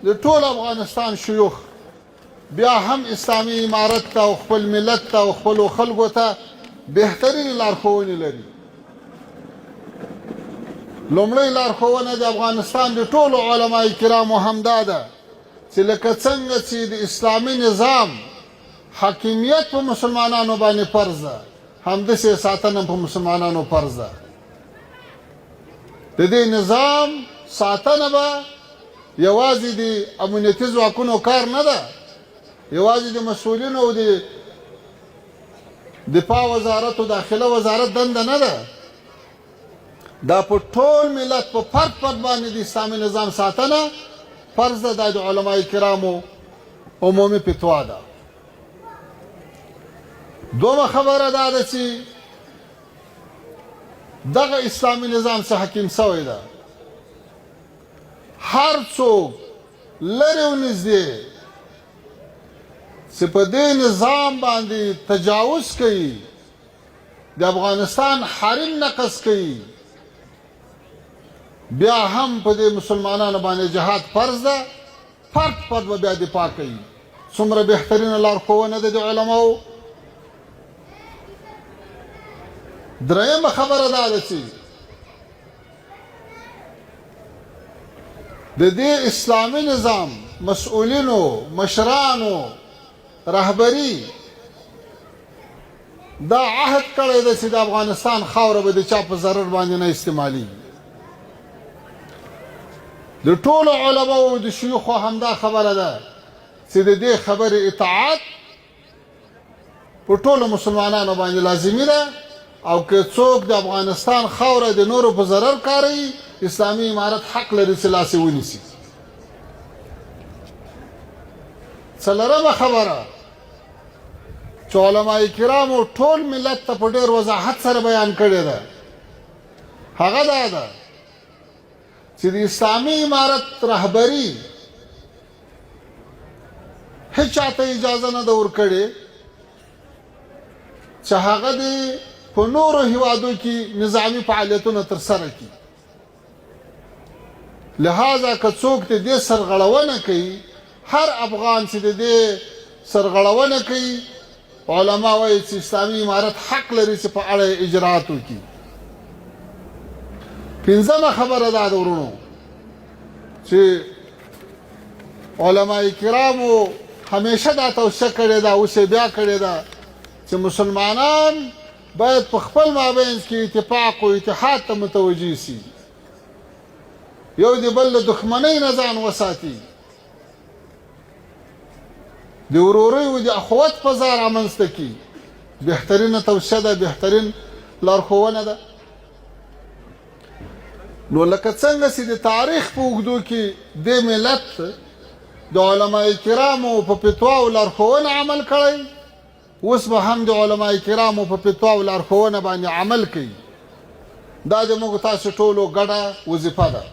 د ټول افغانستان شيوخ بیا هم اسلامي امارت ته او خپل ملت ته او خپلو خلکو ته بهترین لارښوونې لري. لومړی لارښوونه د افغانستان د ټولو علماء کرامو همدا ده چې لکه څنګه چې د اسلامي نظام حاکمیت په مسلمانانو باندې فرض ده، همداسې ساتنه په مسلمانانو فرض ده. د دې نظام ساتنه به یوازې د امنیتي ځواکونو کار نه ده، یوازې د مسؤلینو او د دفاع وزارت او داخله وزارت دنده نه ده. دا په ټول ملت په فرد فرد باندې د اسلامي نظام ساتنه فرض ده. دا د علماء کرامو عمومي فتوا ده. دومه خبره دا ده چې دغه اسلامي نظام څخه حکیم شوی ده. هر څوک لرې او نږدې چې په دې نظام باندې تجاوز کوي، د افغانستان حریم نقض کوي، بیا هم په دې مسلمانانو باندې جهاد فرض ده. فرد فرد به بیا دفاع کوي. څومره بهترینه لارښوونه ده د علماو. درېیمه خبره دا ده چې د دې اسلامي نظام مسؤلینو، مشرانو، رهبري دا عهد کړی ده چې د افغانستان خاوره به د چا په ضرر باندې نه استعمالېږي. د ټولو علماو د شيوخو همدا خبره ده چې د دې خبرې اطاعت په ټولو مسلمانانو باندې لازمي ده، او که څوک د افغانستان خاوره د نورو په ضرر کاروي، اسلامي امارت حق لري چې لاس یې ونیسي. څلورمه خبره چې علماء کرامو ټول ملت ته په ډېر وضاحت سره بیان کړې ده، هغه دا ده چې د اسلامي امارت رهبري هیڅ چاته اجازه نه ده ورکړې چې هغه د په نورو هیوادو کې نظامي فعالیتونه ترسره کړي. لہذا که څوک د دې سرغړونه کوي، هر افغان چې د دې سرغړونه کوي، علما وایي چې اسلامي امارت حق لري چې په اړه اجراات وکړي. پنځمه خبره دا ده ورونو چې علماء کرامو همیشه دا توصیه کړې ده، اوس یې بیا کړې ده چې مسلمانان باید په خپل مابین کې اتفاق او اتحاد ته متوجه سي، یو د بل له دښمنۍ نه ځان وساتي، د ورورۍ او د اخوت فضا رامنځته کړي. بهترینه توصیه ده، بهترین لارښوونه ده. نو لکه څنګه چې د تاریخ په اوږدو کې د ملت د علماء کرامو په فتوا او لارښوونه عمل کړی، اوس به هم د علماء کرامو په فتوا او لارښوونه باندې عمل کوي. دا د موږ تاسو ټولو ګډه وظیفه ده.